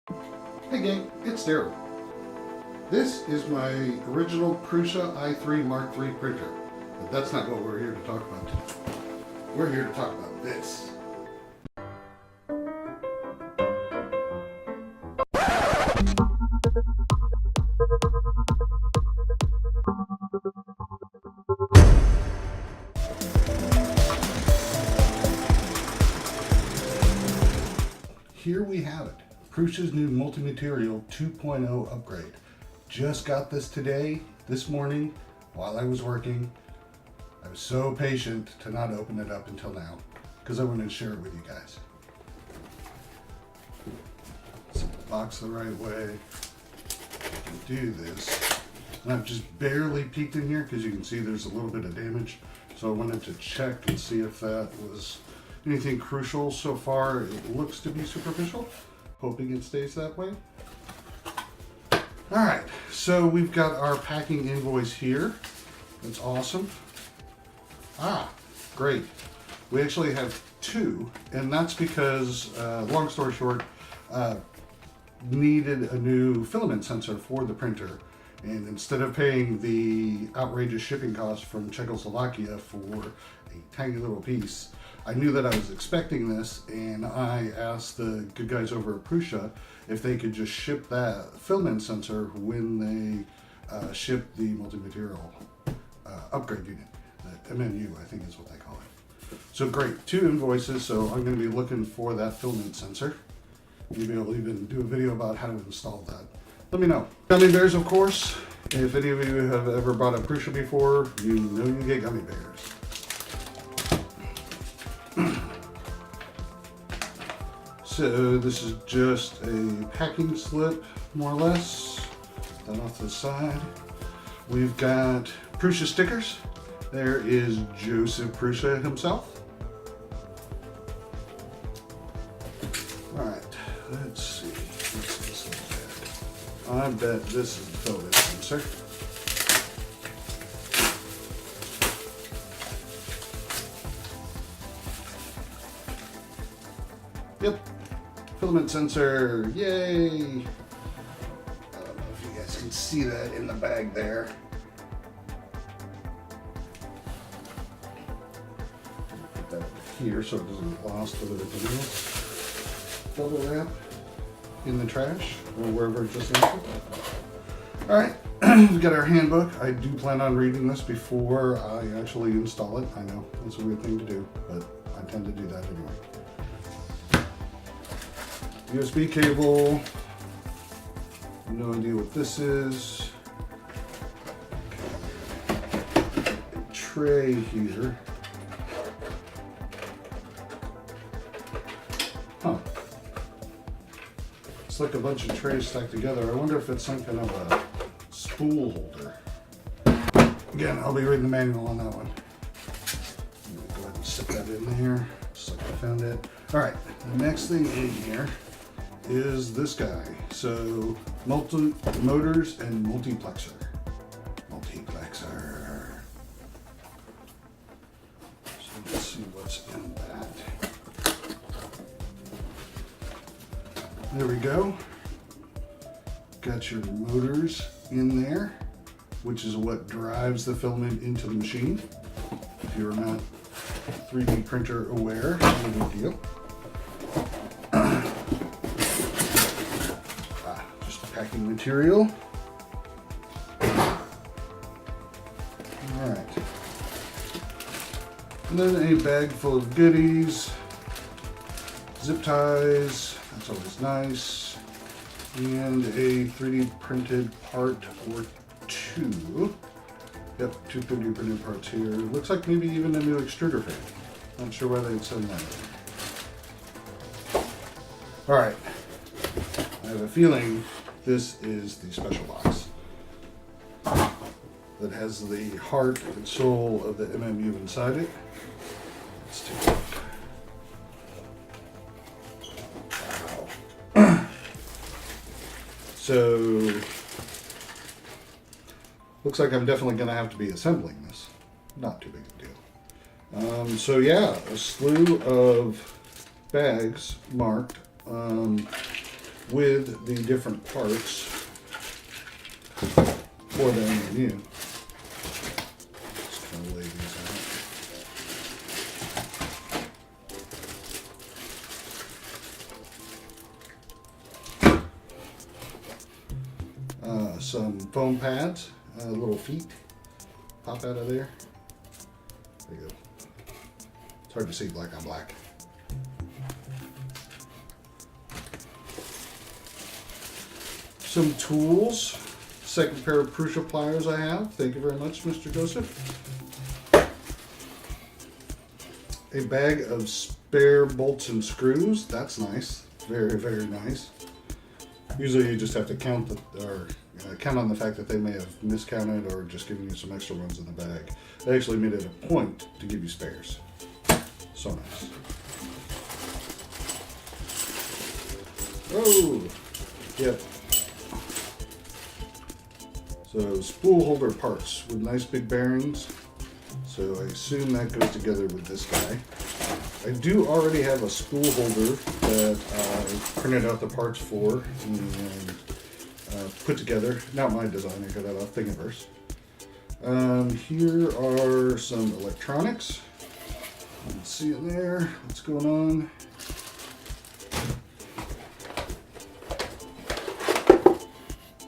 Hey gang, it's Daryl. This is my original Prusa i3 Mark III printer, but that's not what we're here to talk about today. We're here to talk about this. Here we have it, Prusa's new Multi-Material 2.0 upgrade. Just got this today, this morning, while I was working. I was so patient to not open it up until now, because I wanted to share it with you guys. Set the box the right way. I can do this. And I've just barely peeked in here, because you can see there's a little bit of damage. So I wanted to check and see if that was anything crucial. So far, it looks to be superficial. Hoping it stays that way. All right, so we've got our packing invoice here. That's awesome. Ah, great. We actually have two, and that's because, long story short, needed a new filament sensor for the printer. And instead of paying the outrageous shipping cost from Czechoslovakia for a tiny little piece, I knew that I was expecting this, and I asked the good guys over at Prusa if they could just ship that filament sensor when they ship the multi-material upgrade unit. The MMU, I think is what they call it. So great, two invoices, so I'm going to be looking for that filament sensor. Maybe I'll even do a video about how to install that. Let me know. Gummy bears, of course. If any of you have ever bought a Prusa before, you know you get gummy bears. So this is just a packing slip, more or less. That off to the side. We've got Prusa stickers. There is Joseph Prusa himself. All right, let's see. What's this look at? I bet this is the filament sensor. Yep. Filament sensor, yay! I don't know if you guys can see that in the bag there. Put that over here so it doesn't get lost with everything else. Double wrap in the trash or wherever it just landed. Alright, we've got our handbook. I do plan on reading this before I actually install it. I know, it's a weird thing to do, but I tend to do that anyway. USB cable, no idea what this is. A tray here. Huh. It's like a bunch of trays stacked together. I wonder if it's some kind of a spool holder. Again, I'll be reading the manual on that one. I'm gonna go ahead and stick that in there, just like I found it. All right, the next thing in here is this guy. So motors and multiplexer. So let's see what's in that. There we go. Got your motors in there, which is what drives the filament into the machine. If you're not 3D printer aware, no big deal. Packing material. All right. And then a bag full of goodies, zip ties, that's always nice, and a 3D printed part or two. Yep, two 3D printed parts here. Looks like maybe even a new extruder fan. Not sure why they'd send that. All right. I have a feeling this is the special box that has the heart and soul of the MMU inside it. Let's take a look. Wow. So, looks like I'm definitely going to have to be assembling this. Not too big a deal. So yeah, a slew of bags marked. with the different parts for the MMU. Just kind of lay these out. Some foam pads, little feet pop out of there. There you go. It's hard to see black on black. Some tools. Second pair of Prusa pliers I have. Thank you very much, Mr. Joseph. A bag of spare bolts and screws. That's nice. Very, very nice. Usually you just have to count count on the fact that they may have miscounted or just giving you some extra ones in the bag. They actually made it a point to give you spares. So nice. Oh, yep. So spool holder parts with nice big bearings. So I assume that goes together with this guy. I do already have a spool holder that I printed out the parts for and put together. Not my design, I got that off Thingiverse. Here are some electronics. You can see in there what's going on.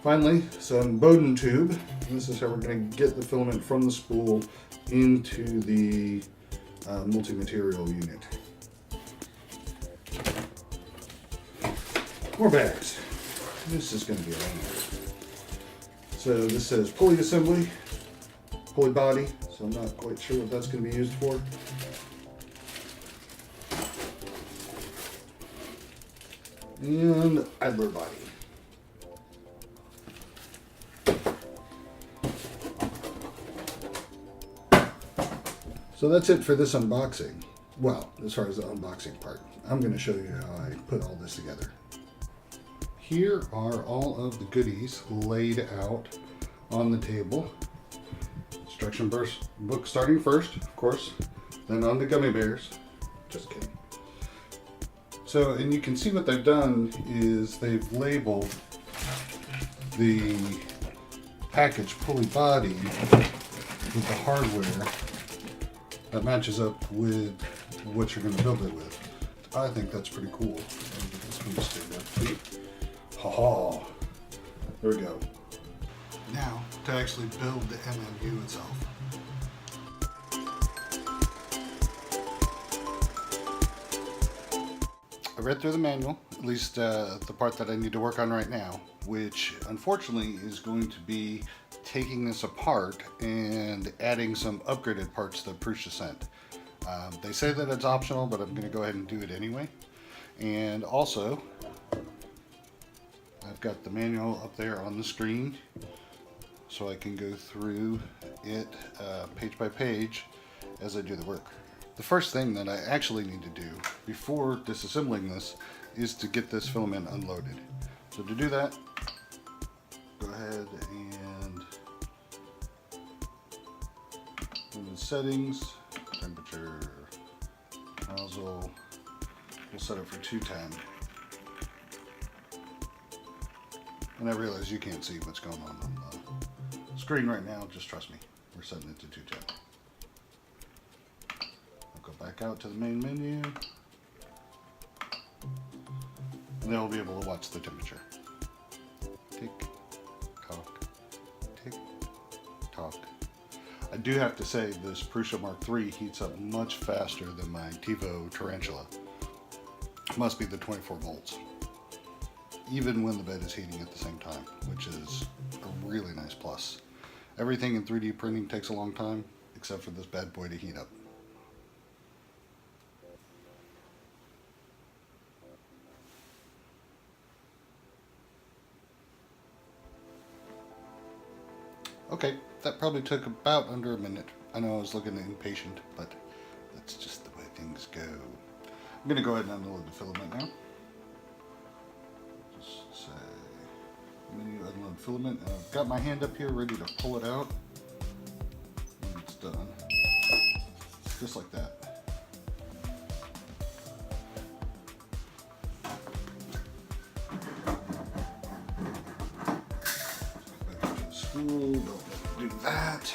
Finally, some Bowden tube. This is how we're going to get the filament from the spool into the multi-material unit. More bags. This is going to be a long one. So this says pulley assembly, pulley body, so I'm not quite sure what that's going to be used for. And idler body. So that's it for this unboxing. Well, as far as the unboxing part, I'm going to show you how I put all this together. Here are all of the goodies laid out on the table. Instruction book starting first, of course, then on the gummy bears. Just kidding. So, and you can see what they've done is they've labeled the package pulley body with the hardware that matches up with what you're going to build it with. I think that's pretty cool. This one stand up too. Ha ha. There we go. Now to actually build the MMU itself. I read through the manual, at least the part that I need to work on right now, which unfortunately is going to be taking this apart and adding some upgraded parts that Prusa sent. They say that it's optional, but I'm going to go ahead and do it anyway. And also, I've got the manual up there on the screen, so I can go through it page by page as I do the work. The first thing that I actually need to do before disassembling this is to get this filament unloaded. So to do that, go ahead and in the settings, temperature, nozzle, we'll set it for 210. And I realize you can't see what's going on the screen right now, just trust me, we're setting it to 210. I'll go back out to the main menu, and then we'll be able to watch the temperature. Tick, tock, tick, tock. I do have to say this Prusa Mark III heats up much faster than my Tivo Tarantula. Must be the 24 volts. Even when the bed is heating at the same time, which is a really nice plus. Everything in 3D printing takes a long time, except for this bad boy to heat up. Okay, that probably took about under a minute. I know I was looking impatient, but that's just the way things go. I'm going to go ahead and unload the filament now. Just say, menu unload filament. I've got my hand up here ready to pull it out. And it's done. Just like that. spool, don't do that.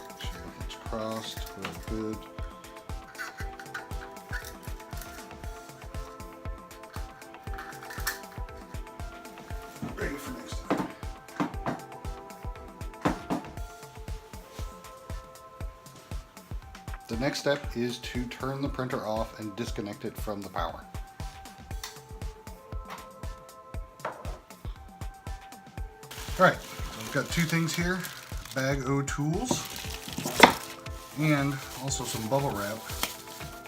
Make sure it's crossed, real good. Ready for next time. The next step is to turn the printer off and disconnect it from the power. Alright, I've got two things here, bag o' tools and also some bubble wrap.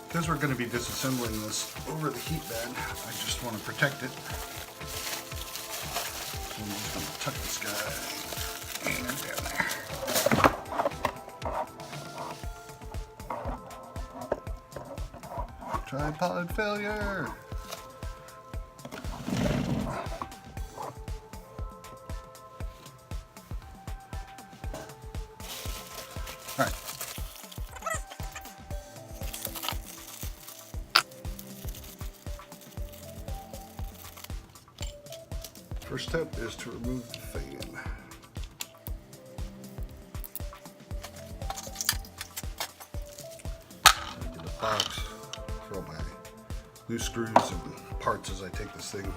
Because we're going to be disassembling this over the heat bed, I just want to protect it. So I'm just going to tuck this guy in and down there. Tripod failure! Alright. First step is to remove the fan. Get a box for all my loose screws and parts as I take this thing.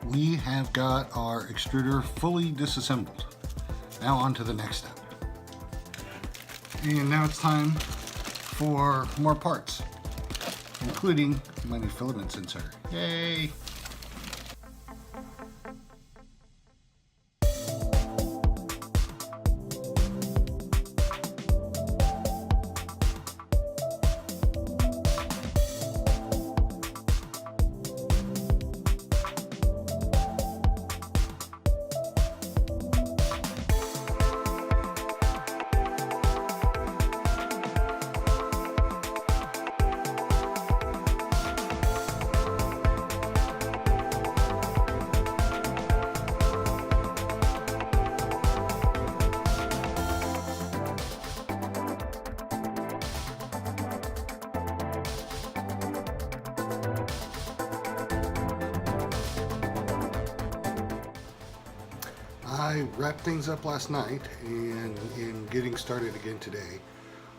We have got our extruder fully disassembled. Now on to the next step. And now it's time for more parts, including my new filaments insert. Yay! I wrapped things up last night, and in getting started again today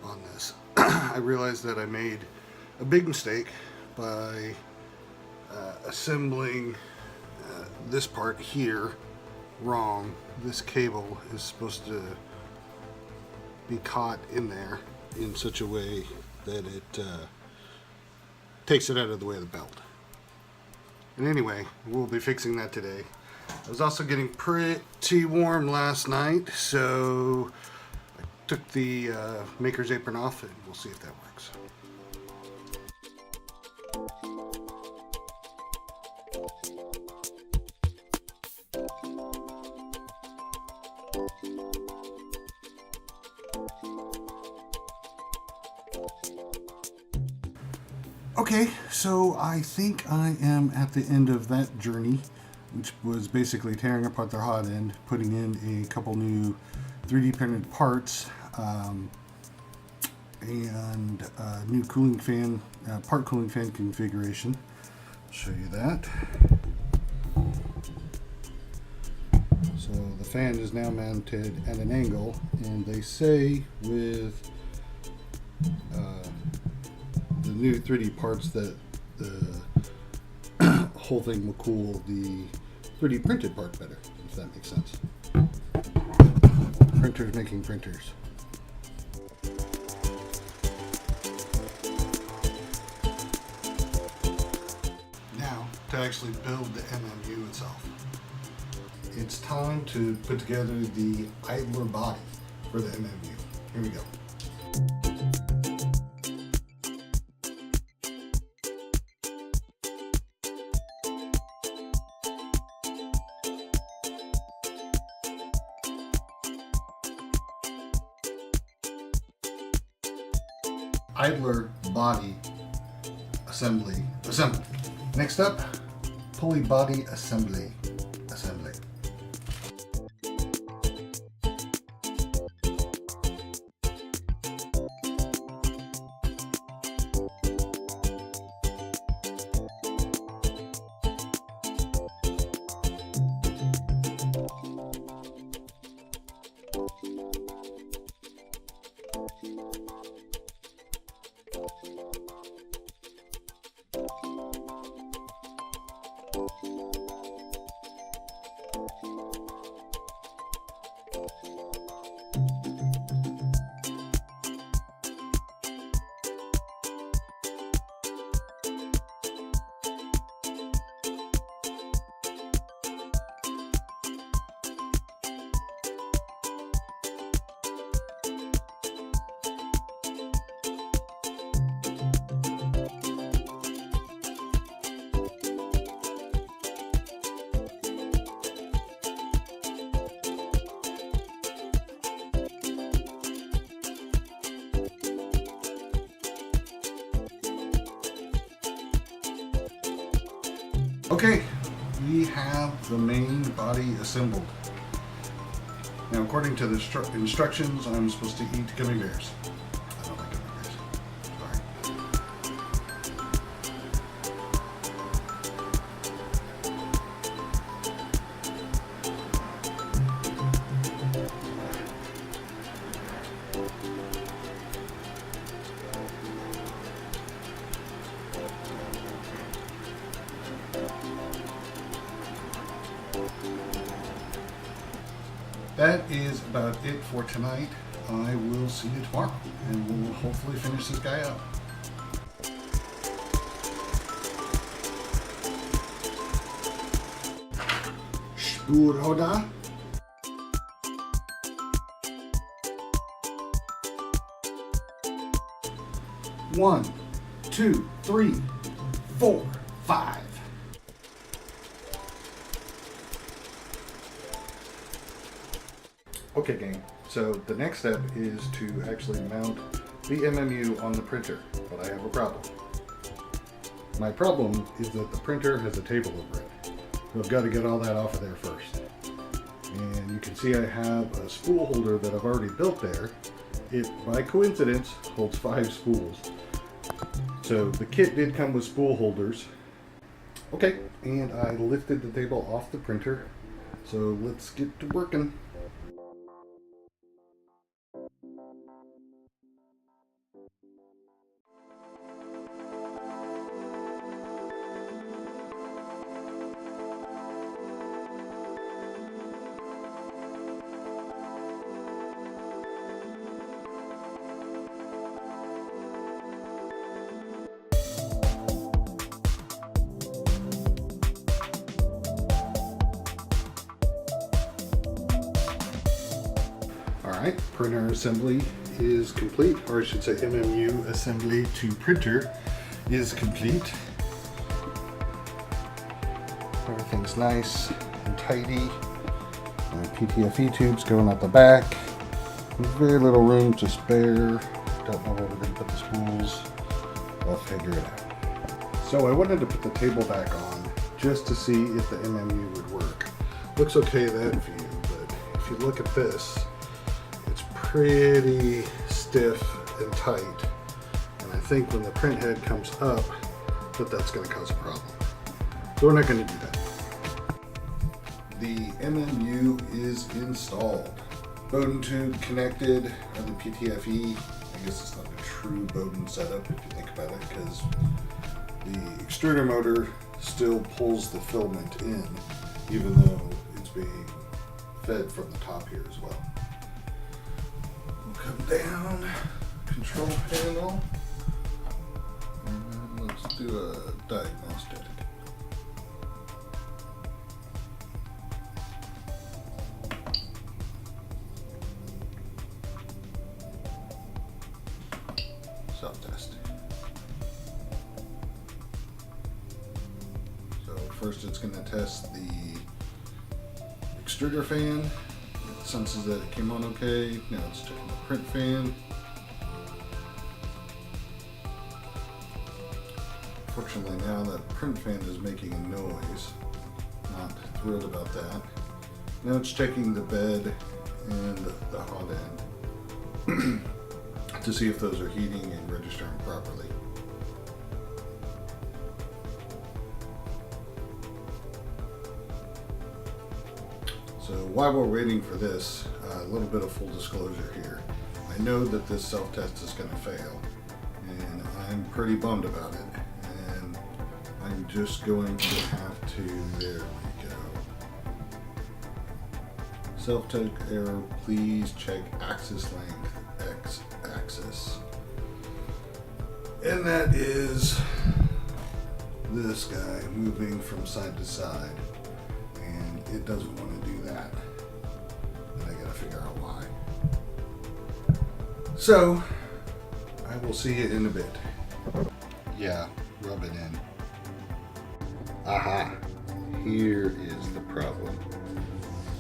on this, I realized that I made a big mistake by assembling this part here wrong. This cable is supposed to be caught in there in such a way that it takes it out of the way of the belt. And anyway, we'll be fixing that today. I was also getting pretty warm last night, so I took the maker's apron off and we'll see if that works. Okay, so I think I am at the end of that journey, which was basically tearing apart their hot end, putting in a couple new 3D printed parts, and new cooling fan, part cooling fan configuration. I'll show you that. So the fan is now mounted at an angle, and they say with the new 3D parts that the whole thing will cool the 3D printed part better, if that makes sense. Printers making printers. Now, to actually build the MMU itself. It's time to put together the idler body for the MMU. Here we go. Idler body assembly. Next up, pulley body assembly. Okay, we have the main body assembled. Now, according to the instructions, I'm supposed to eat gummy bears. I don't like gummy bears. Sorry. That is about it for tonight. I will see you tomorrow, and we'll hopefully finish this guy up. Spurhoda. One, two, three, 4, 5. Okay, gang, so the next step is to actually mount the MMU on the printer, but I have a problem. My problem is that the printer has a table over it, so I've got to get all that off of there first. And you can see I have a spool holder that I've already built there. It, by coincidence, holds 5 spools. So the kit did come with spool holders. Okay, and I lifted the table off the printer, so let's get to working. Alright, printer assembly is complete, or I should say MMU assembly to printer is complete. Everything's nice and tidy. PTFE tubes going out the back. Very little room to spare. Don't know where we're going to put the spools. I'll figure it out. So I wanted to put the table back on just to see if the MMU would work. Looks okay that view, but if you look at this, it's pretty stiff and tight. And I think when the print head comes up, that's going to cause a problem. So we're not going to do that. The MMU is installed. Bowden tube connected on the PTFE. I guess it's not a true Bowden setup if you think about it, because the extruder motor still pulls the filament in, even though it's being fed from the top here as well. We'll come down, control panel, and let's do a diagnostic. Self-test. So first it's going to test the extruder fan. It senses that it came on okay. Now it's checking the print fan. Fortunately now that print fan is making a noise. Not thrilled about that. Now it's checking the bed and the hot end to see if those are heating and registering properly. So while we're waiting for this, a little bit of full disclosure here. I know that this self-test is going to fail, and I'm pretty bummed about it. And I'm just going to have to, there we go. Self-test error, please check axis length, X axis. And that is this guy moving from side to side. And it doesn't want to do that. And I gotta figure out why. So, I will see you in a bit. Yeah, rub it in. Aha! Here is the problem.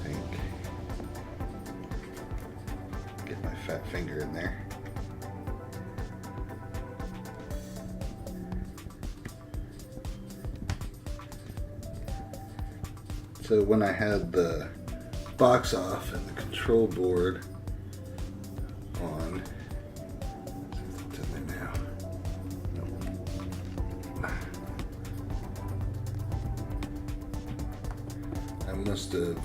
I think. Get my fat finger in there. So when I had the box off and the control board on, it's in there now. Nope. I must have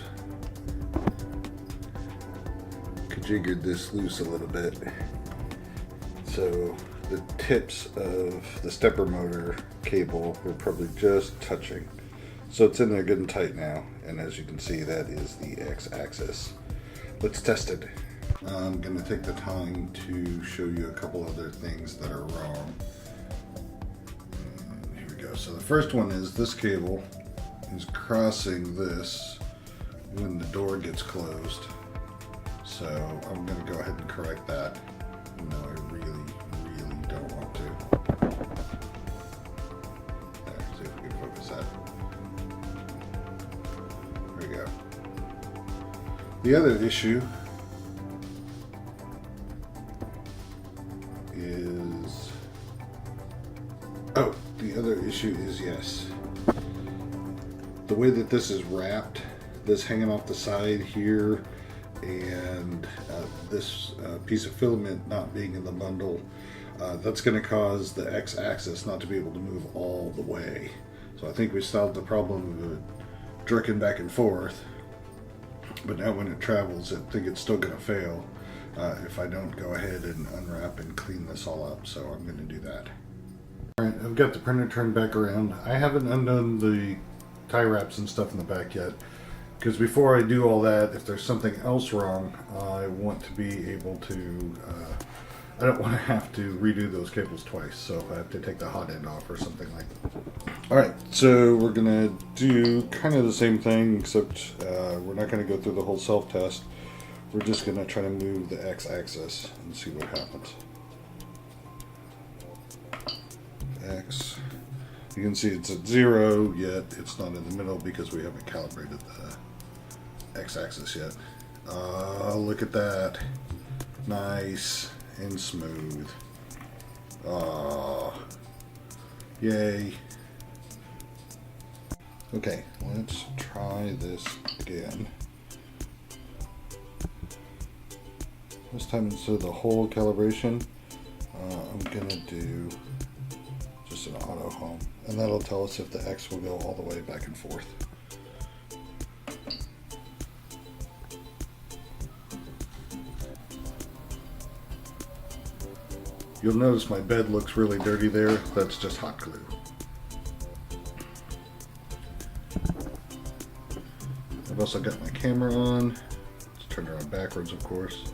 jiggered this loose a little bit. So the tips of the stepper motor cable were probably just touching. So it's in there good and tight now, and as you can see, that is the X-axis. Let's test it. I'm going to take the time to show you a couple other things that are wrong. And here we go. So the first one is this cable is crossing this when the door gets closed. So I'm going to go ahead and correct that. No, I really don't want to. There, see if we can focus that. There we go. The other issue is, yes, the way that this is wrapped, this hanging off the side here, and this piece of filament not being in the bundle, that's going to cause the X-axis not to be able to move all the way. So I think we solved the problem of it jerking back and forth, but now when it travels, I think it's still going to fail if I don't go ahead and unwrap and clean this all up. So I'm going to do that. Alright, I've got the printer turned back around. I haven't undone the tie wraps and stuff in the back yet, because before I do all that, if there's something else wrong, I want to be able to, I don't want to have to redo those cables twice, so if I have to take the hot end off or something like that. Alright, so we're going to do kind of the same thing, except we're not going to go through the whole self-test. We're just going to try to move the X-axis and see what happens. X. You can see it's at 0, yet it's not in the middle because we haven't calibrated the X-axis yet. Look at that. Nice and smooth. Yay. Okay, let's try this again. This time instead of the whole calibration, I'm gonna do just an auto home, and that'll tell us if the X will go all the way back and forth. You'll notice my bed looks really dirty there. That's just hot glue. I've also got my camera on. Let's turn it on backwards, of course.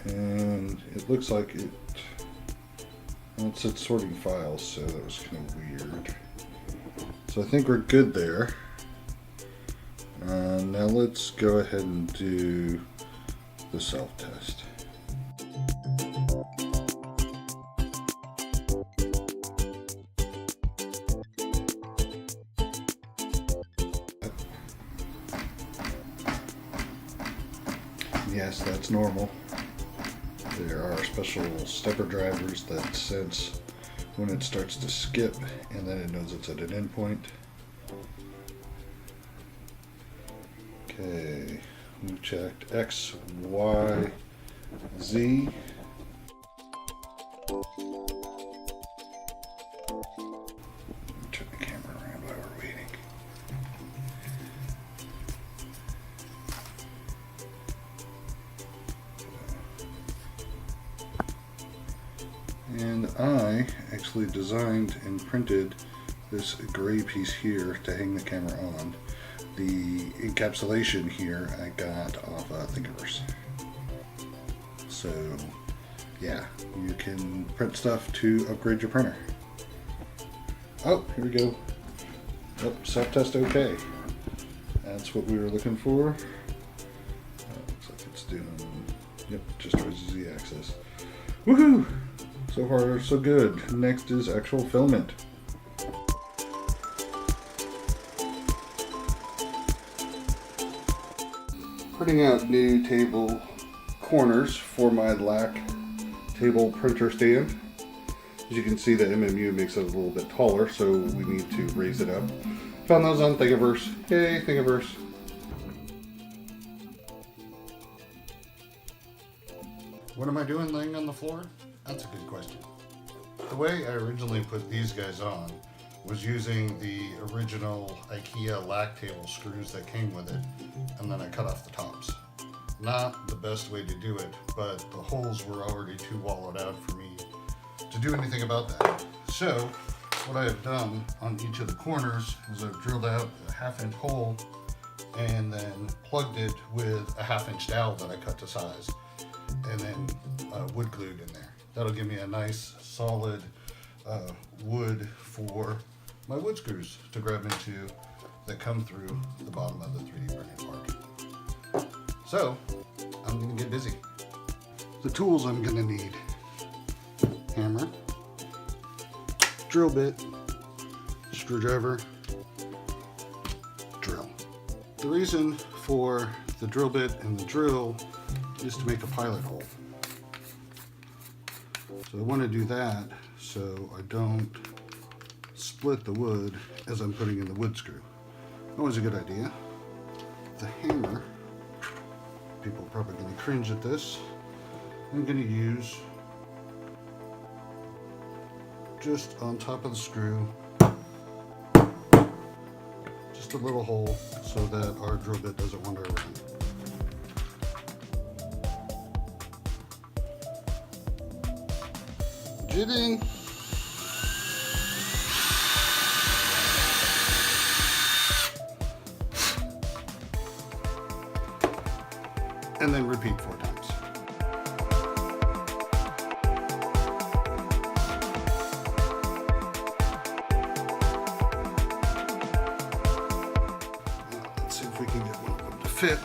And it looks like it's sorting files, so that was kind of weird. So I think we're good there. Now let's go ahead and do the self-test. Yes, that's normal. There are special stepper drivers that sense when it starts to skip, and then it knows it's at an endpoint. Okay, we checked X, Y, Z. Turn the camera around while we're waiting. And I actually designed and printed this gray piece here to hang the camera on. The encapsulation here I got off Thingiverse. So yeah, you can print stuff to upgrade your printer. Oh, here we go. Oh, self-test okay. That's what we were looking for. Looks like it's doing, yep, just towards the Z-axis. Woohoo! So far so good. Next is actual filament. Printing out new table corners for my LAC table printer stand. As you can see, the MMU makes it a little bit taller, so we need to raise it up. Found those on Thingiverse. Yay, Thingiverse. What am I doing laying on the floor? That's a good question. The way I originally put these guys on was using the original IKEA LAC table screws that came with it, and then I cut off the tops. Not the best way to do it, but the holes were already too wallowed out for me to do anything about that. So what I have done on each of the corners is I've drilled out a 1/2-inch hole and then plugged it with a 1/2-inch dowel that I cut to size, and then wood glued in there. That'll give me a nice solid wood for my wood screws to grab into that come through the bottom of the 3D printed part. So I'm going to get busy. The tools I'm going to need: hammer, drill bit, screwdriver, drill. The reason for the drill bit and the drill is to make a pilot hole. So I want to do that so I don't split the wood as I'm putting in the wood screw. Always a good idea. The hammer, people are probably going to cringe at this. I'm going to use just on top of the screw, just a little hole so that our drill bit doesn't wander around. Jidding. And then repeat 4 times. Now, let's see if we can get one of them to fit.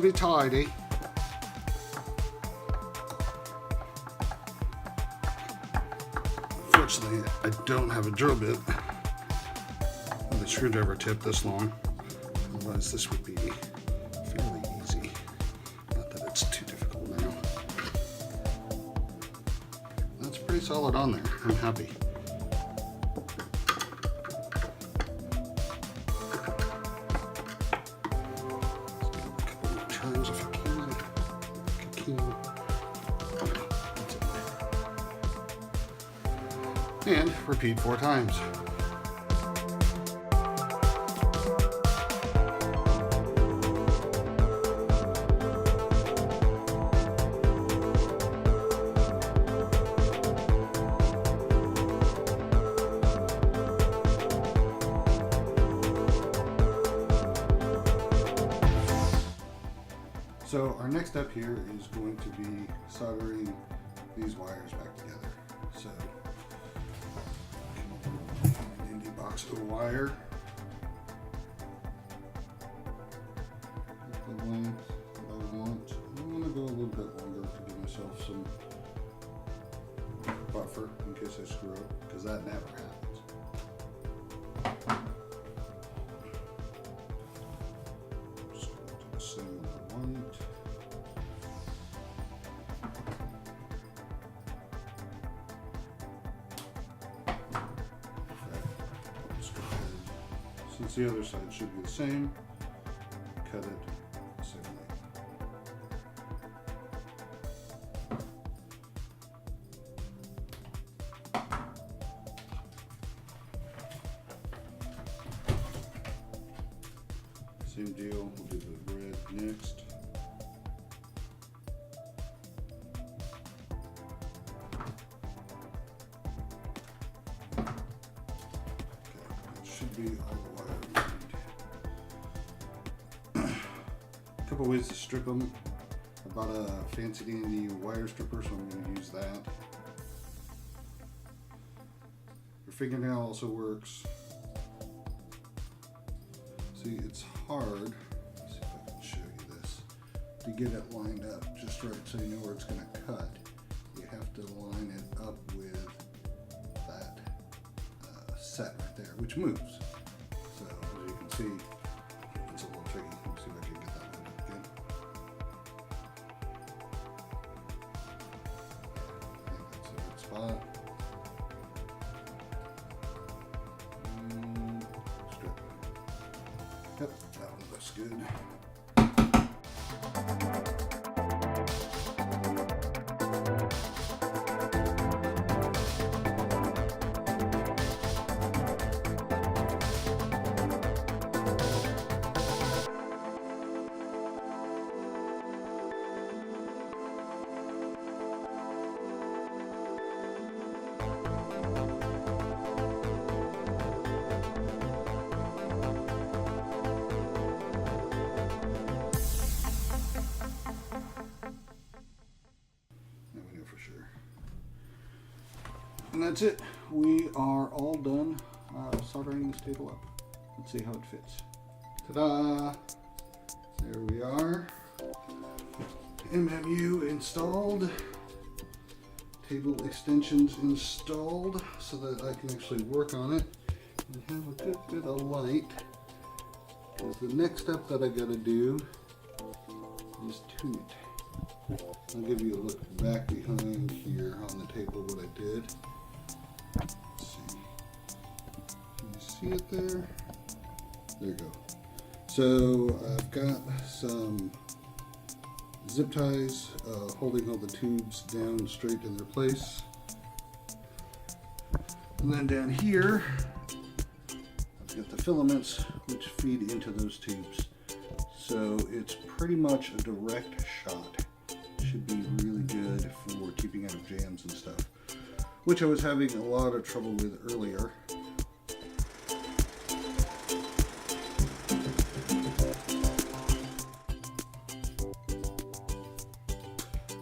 to be tidy. Unfortunately, I don't have a drill bit with a screwdriver tip this long. Otherwise, this would be fairly easy. Not that it's too difficult now. That's pretty solid on there. I'm happy. And repeat 4 times. So our next step here is going to be soldering these wires back together. So an indie box of wire, the length that I want. I'm going to go a little bit longer to give myself some buffer in case I screw up, because that never happens. Just going to do the same with the white. Since the other side should be the same, cut it the same way. Same deal, we'll do the red next. Should be all the wire we need. A couple ways to strip them. I bought a fancy dandy wire stripper, so I'm going to use that. Your fingernail also works. See, it's hard. Let's see if I can show you this. To get it lined up just right so you know where it's going to cut, you have to line it up with that set right there, which moves. So as you can see, it's a little tricky. Let's see if I can get that lined up again. I think that's a good spot. And strip. Yep, that one looks good. And that's it. We are all done soldering this table up. Let's see how it fits. Ta-da! There we are. MMU installed. Table extensions installed so that I can actually work on it and have a good bit of light. Because the next step that I gotta do is tune it. I'll give you a look back behind here on the table what I did. Let's see. Can you see it there? There you go. So I've got some zip ties holding all the tubes down straight in their place. And then down here, I've got the filaments which feed into those tubes. So it's pretty much a direct shot. Should be really good for keeping out of jams and stuff, which I was having a lot of trouble with earlier.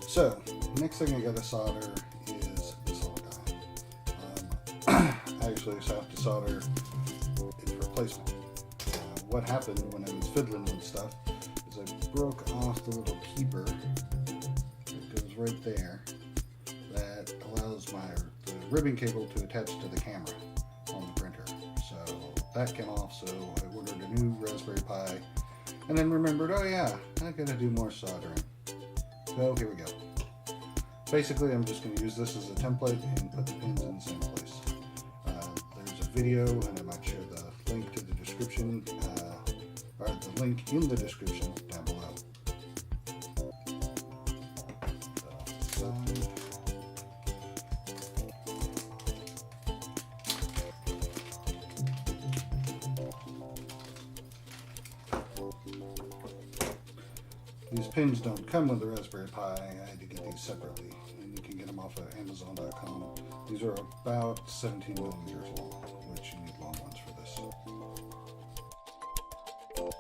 So, next thing I gotta solder is this little guy. I actually just have to solder its replacement. What happened when I was fiddling with stuff is I broke off the little keeper that goes right there that allows the ribbon cable to attach to the camera on the printer. So that came off, so I ordered a new Raspberry Pi and then remembered, oh yeah, I gotta do more soldering. So here we go. Basically, I'm just going to use this as a template and put the pins in the same place. There's a video, and I might share the link to the description, or the link in the description down below. These pins don't come with the Raspberry Pi. I had to get these separately, and you can get them off of Amazon.com. These are about 17 millimeters long, which you need long ones for this. Get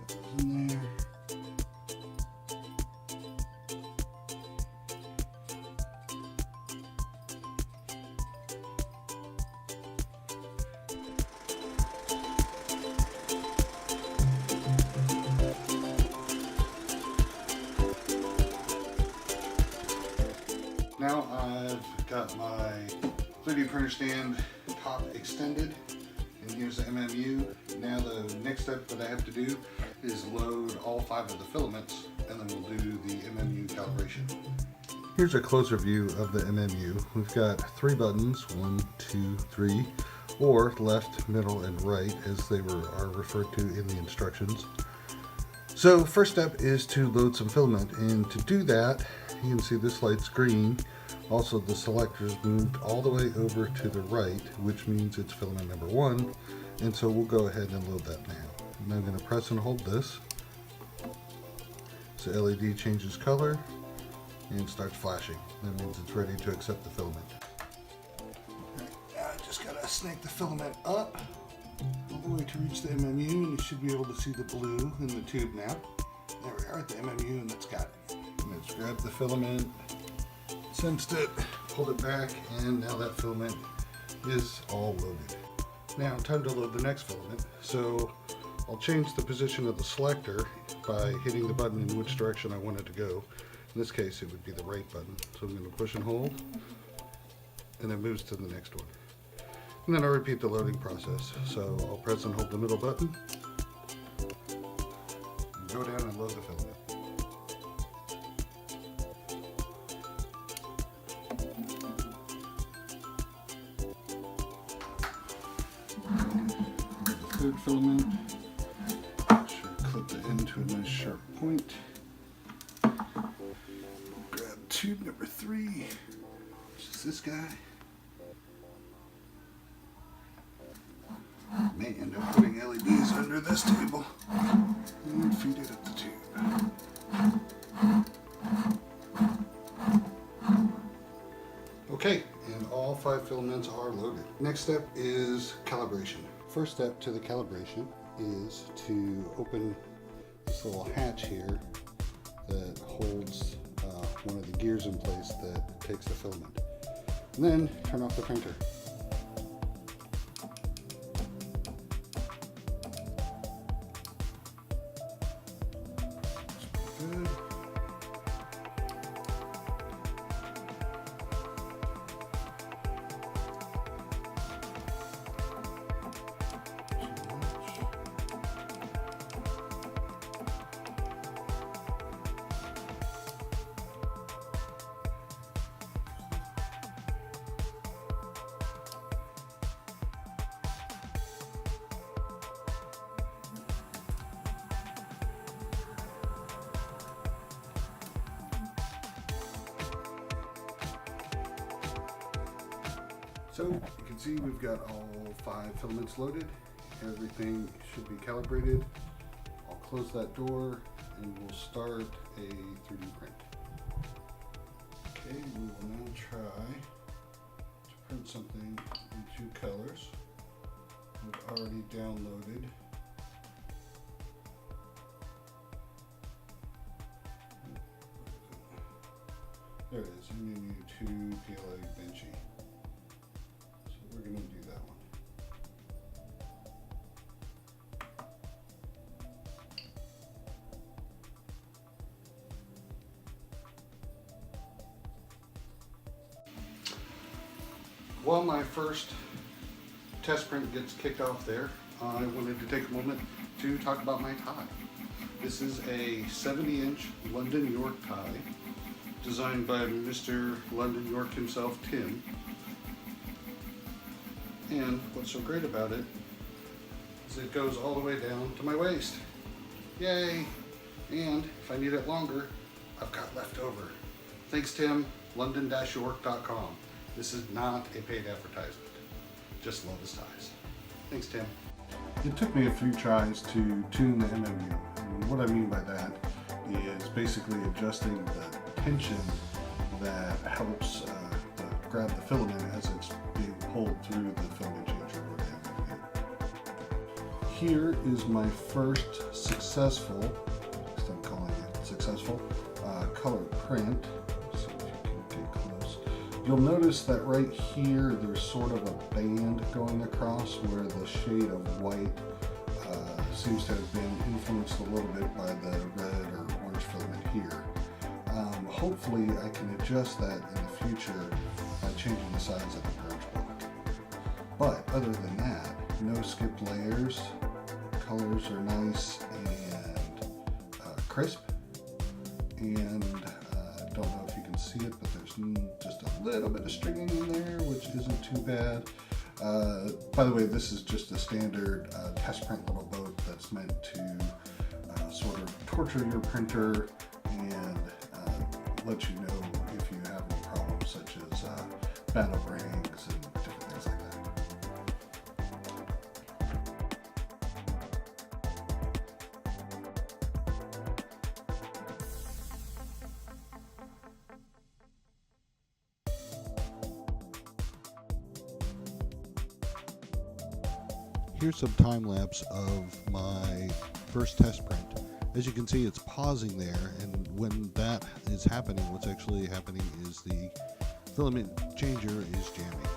those in there. Now I've got my 3D printer stand top extended, and here's the MMU. Now the next step that I have to do is load all 5 of the filaments, and then we'll do the MMU calibration. Here's a closer view of the MMU. We've got 3 buttons, 1, 2, 3, or left, middle, and right as they are referred to in the instructions. So first step is to load some filament, and to do that, you can see this light's green. Also, the selector's moved all the way over to the right, which means it's filament number 1, and so we'll go ahead and load that now. And I'm going to press and hold this. So LED changes color and starts flashing. That means it's ready to accept the filament. Right, now I just got to snake the filament up all the way to reach the MMU, and you should be able to see the blue in the tube now. There we are at the MMU, and that's got it. Let's grab the filament, sensed it, pulled it back, and now that filament is all loaded. Now time to load the next filament. So I'll change the position of the selector by hitting the button in which direction I want it to go. In this case it would be the right button. So I'm going to push and hold, and it moves to the next one. And then I'll repeat the loading process. So I'll press and hold the middle button, and go down and load the filament. Third filament, should clip the end to a nice sharp point. Grab tube number 3, which is this guy. May end up putting LEDs under this table and feed it up the tube. Okay, and all 5 filaments are loaded. Next step is calibration. First step to the calibration is to open this little hatch here that holds one of the gears in place that takes the filament. And then turn off the printer. Good. So you can see we've got all 5 filaments loaded. Everything should be calibrated. I'll close that door and we'll start a 3D print. Okay, we will now try to print something in 2 colors. We've already downloaded there it is, MMU 2 PLA Benchy. So we're going to do that one. While my first test print gets kicked off there, I wanted to take a moment to talk about my tie. This is a 70-inch London York tie designed by Mr. London York himself, Tim. And what's so great about it is it goes all the way down to my waist. Yay! And if I need it longer, I've got leftover. Thanks, Tim, london-york.com. This is not a paid advertisement. Just love his ties. Thanks, Tim. It took me a few tries to tune the MMU. And what I mean by that is basically adjusting the tension that helps grab the filament as it's being pulled through the filament changer or the MMU. Here is my first successful, at least I'm calling it successful, color print. So if you can get close. You'll notice that right here there's sort of a band going across where the shade of white seems to have been influenced a little bit by the red or orange filament here. Hopefully I can adjust that in the future by changing the size of the purge block. But other than that, no skipped layers. Colors are nice and crisp. And don't know if you can see it, but there's just a little bit of stringing in there, which isn't too bad. By the way, this is just a standard test print little boat that's meant to sort of torture your printer and let you know if you have any problems, such as battle rings and different things like that. Here's some time lapse of my first test print. As you can see, it's pausing there, and when that is happening, what's actually happening is the filament changer is jamming.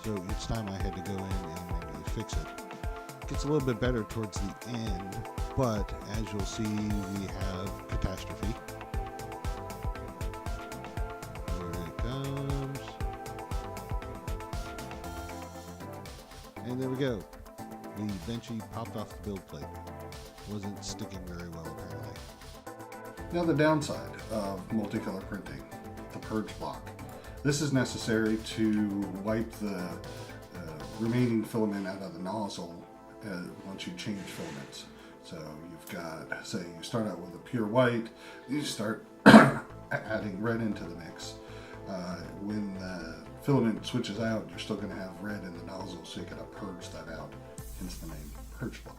So each time I had to go in and manually fix it. It gets a little bit better towards the end, but as you'll see, we have catastrophe. There it comes. And there we go. The benchy popped off the build plate. Wasn't sticking very well, apparently. Now the downside of multicolor printing, the purge block. This is necessary to wipe the remaining filament out of the nozzle once you change filaments. So you've got, say you start out with a pure white, you start adding red into the mix. When the filament switches out, you're still going to have red in the nozzle, so you got to purge that out. Hence the name purge block.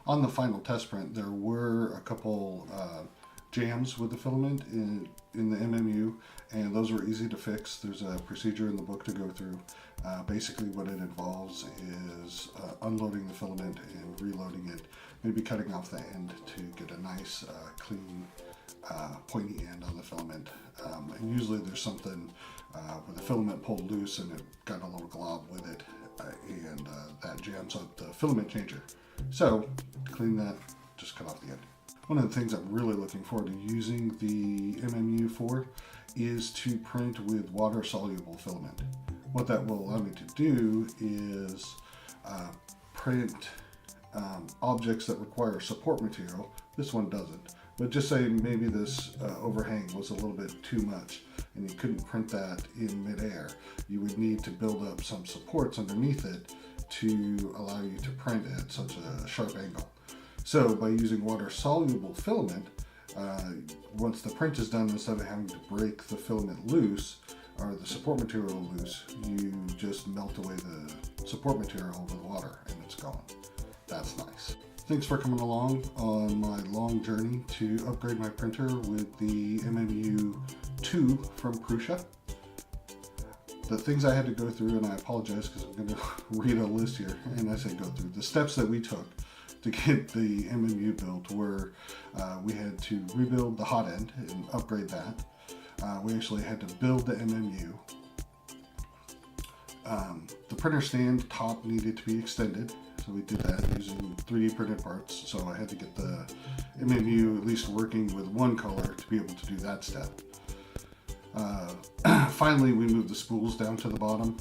On the final test print, there were a couple jams with the filament in the MMU, and those were easy to fix. There's a procedure in the book to go through. Basically what it involves is unloading the filament and reloading it, maybe cutting off the end to get a nice clean pointy end on the filament. And usually there's something where the filament pulled loose and it got a little glob with it, and that jams up the filament changer. So to clean that, just cut off the end. One of the things I'm really looking forward to using the MMU for is to print with water-soluble filament. What that will allow me to do is print objects that require support material. This one doesn't, but just say maybe this overhang was a little bit too much and you couldn't print that in midair. You would need to build up some supports underneath it to allow you to print at such a sharp angle. So by using water-soluble filament, once the print is done, instead of having to break the filament loose or the support material loose, you just melt away the support material with water and it's gone. That's nice. Thanks for coming along on my long journey to upgrade my printer with the MMU 2 from Prusa. The things I had to go through, and I apologize because I'm going to read a list here, and I say go through. The steps that we took to get the MMU built were we had to rebuild the hot end and upgrade that. We actually had to build the MMU. The printer stand top needed to be extended, so we did that using 3D printed parts. So I had to get the MMU at least working with one color to be able to do that step. Finally, we moved the spools down to the bottom,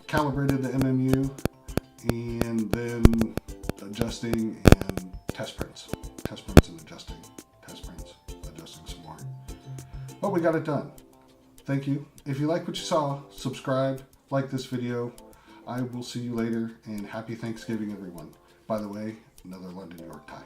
calibrated the MMU, and then adjusting and test prints and adjusting, test prints, adjusting some more. But we got it done. Thank you. If you like what you saw, subscribe, like this video. I will see you later, and happy Thanksgiving, everyone. By the way, another London, New York tie.